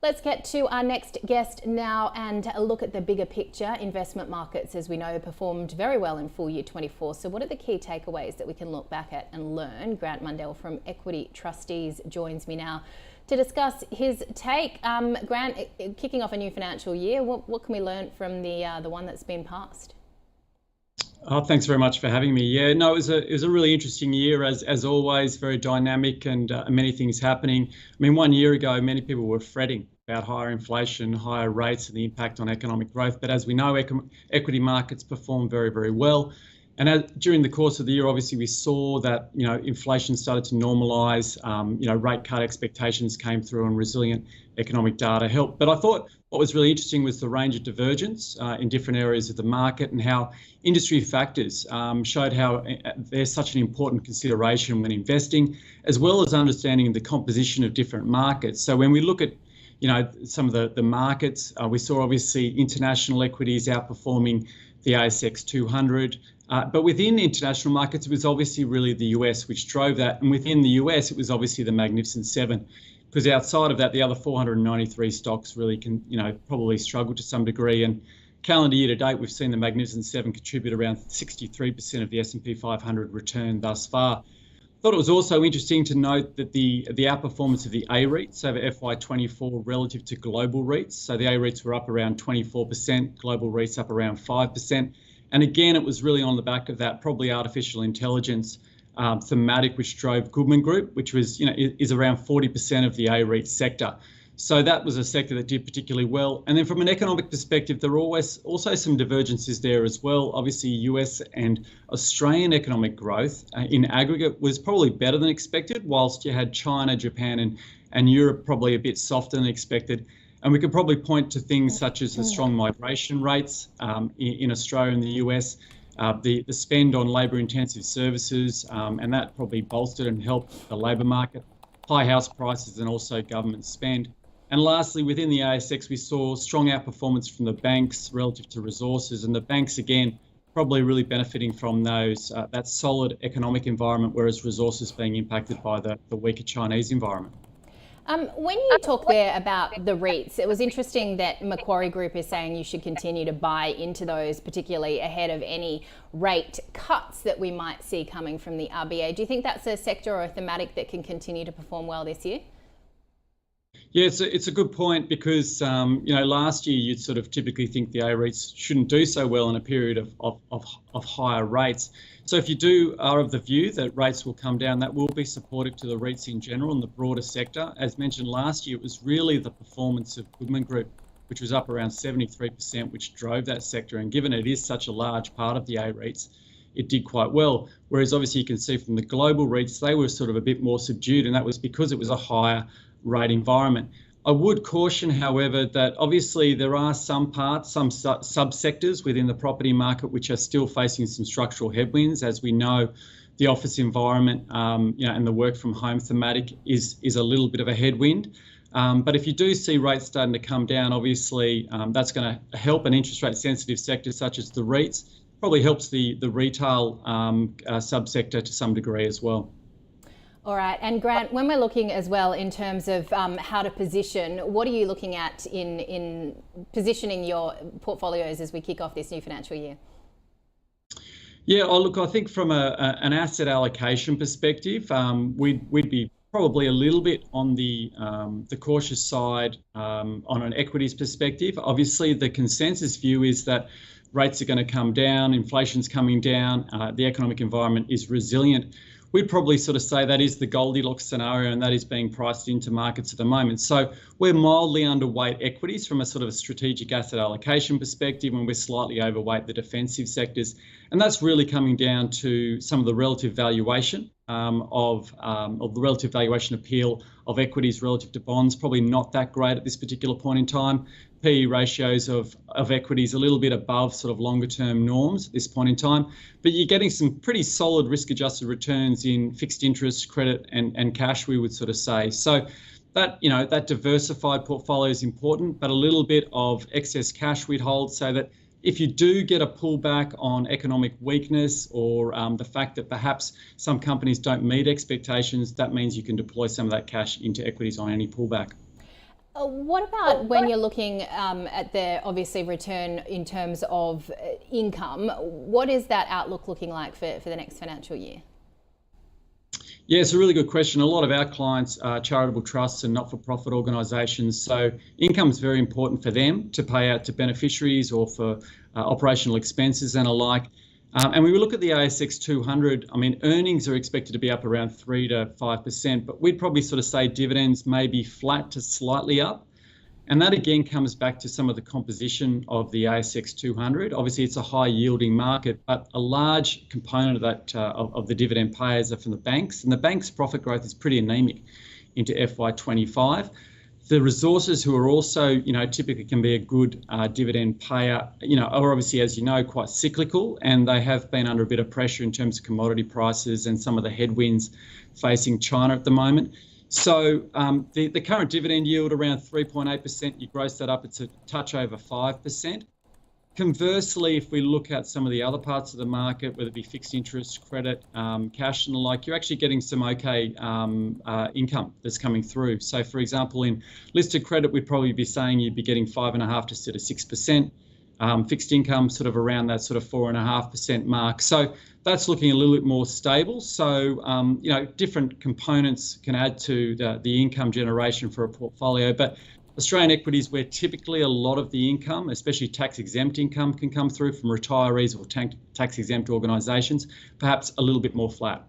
Let's get to our next guest now and look at the bigger picture. Investment markets, as we know, performed very well in full year 24. So what are the key takeaways that we can look back at and learn? Grant Mundell from Equity Trustees joins me now to discuss his take. Grant, kicking off a new financial year, what can we learn from the one that's been passed? Oh, thanks very much for having me. Yeah, no, it was a really interesting year, as always, very dynamic and many things happening. I mean, 1 year ago, many people were fretting about higher inflation, higher rates and the impact on economic growth. But as we know, equity markets performed very, very well. And during the course of the year, obviously, we saw that, inflation started to normalise, rate cut expectations came through and resilient economic data helped. But I thought what was really interesting was the range of divergence in different areas of the market and how industry factors showed how they're such an important consideration when investing, as well as understanding the composition of different markets. So when we look at some of the markets, we saw obviously international equities outperforming the ASX 200. But within international markets, it was obviously really the US which drove that. And within the US, it was obviously the Magnificent Seven, because outside of that, the other 493 stocks really probably struggled to some degree. And calendar year to date, we've seen the Magnificent Seven contribute around 63% of the S&P 500 return thus far. Thought it was also interesting to note that the outperformance of the A-REITs over FY24 relative to global REITs. So the A-REITs were up around 24%, global REITs up around 5%. And again, it was really on the back of that probably artificial intelligence thematic, which drove Goodman Group, which was, is around 40% of the A-REIT sector. So that was a sector that did particularly well. And then from an economic perspective, there were always also some divergences there as well. Obviously, US and Australian economic growth in aggregate was probably better than expected, whilst you had China, Japan and Europe probably a bit softer than expected. And we could probably point to things such as the strong migration rates in Australia and the US, the spend on labour-intensive services, and that probably bolstered and helped the labour market, high house prices and also government spend. And lastly, within the ASX, we saw strong outperformance from the banks relative to resources, and the banks, again, probably really benefiting from that solid economic environment, whereas resources being impacted by the weaker Chinese environment. When you talk there about the REITs, it was interesting that Macquarie Group is saying you should continue to buy into those, particularly ahead of any rate cuts that we might see coming from the RBA. Do you think that's a sector or a thematic that can continue to perform well this year? Yeah, it's a good point because, last year you'd sort of typically think the A-REITs shouldn't do so well in a period of higher rates. So if you are of the view that rates will come down, that will be supportive to the REITs in general and the broader sector. As mentioned last year, it was really the performance of Goodman Group, which was up around 73%, which drove that sector. And given it is such a large part of the A-REITs, it did quite well. Whereas obviously you can see from the global REITs, they were sort of a bit more subdued, and that was because it was a higher rate environment. I would caution, however, that obviously there are some subsectors within the property market which are still facing some structural headwinds. As we know, the office environment, and the work from home thematic is a little bit of a headwind. But if you do see rates starting to come down, obviously that's going to help an interest rate sensitive sector such as the REITs. Probably helps the retail subsector to some degree as well. All right. And Grant, when we're looking as well in terms of how to position, what are you looking at in positioning your portfolios as we kick off this new financial year? Yeah, look, I think from an asset allocation perspective, we'd be probably a little bit on the cautious side on an equities perspective. Obviously, the consensus view is that rates are going to come down, inflation's coming down, the economic environment is resilient. We'd probably sort of say that is the Goldilocks scenario, and that is being priced into markets at the moment. So we're mildly underweight equities from a sort of a strategic asset allocation perspective, and we're slightly overweight the defensive sectors. And that's really coming down to some of the relative valuation of the relative valuation appeal of equities relative to bonds, probably not that great at this particular point in time. PE ratios of equities a little bit above sort of longer term norms at this point in time, but you're getting some pretty solid risk adjusted returns in fixed interest, credit and cash, we would sort of say. So that, that diversified portfolio is important, but a little bit of excess cash we'd hold so that if you do get a pullback on economic weakness or the fact that perhaps some companies don't meet expectations, that means you can deploy some of that cash into equities on any pullback. What about when you're looking at the obviously return in terms of income? What is that outlook looking like for the next financial year? Yeah, it's a really good question. A lot of our clients are charitable trusts and not-for-profit organisations, so income is very important for them to pay out to beneficiaries or for operational expenses and alike. And when we look at the ASX 200, I mean, earnings are expected to be up around 3 to 5%, but we'd probably sort of say dividends may be flat to slightly up. And that again comes back to some of the composition of the ASX 200. Obviously, it's a high yielding market, but a large component of that of the dividend payers are from the banks, and the banks' profit growth is pretty anemic into FY25. The resources who are also, typically can be a good dividend payer, are obviously, as you know, quite cyclical, and they have been under a bit of pressure in terms of commodity prices and some of the headwinds facing China at the moment. So the current dividend yield around 3.8%, you gross that up, it's a touch over 5%. Conversely, if we look at some of the other parts of the market, whether it be fixed interest, credit, cash and the like, you're actually getting some okay income that's coming through. So, for example, in listed credit, we'd probably be saying you'd be getting 5.5% to sort of 6%. Fixed income sort of around that sort of 4.5% mark. So that's looking a little bit more stable. So, different components can add to the income generation for a portfolio. But Australian equities, where typically a lot of the income, especially tax-exempt income, can come through from retirees or tax-exempt organisations, perhaps a little bit more flat.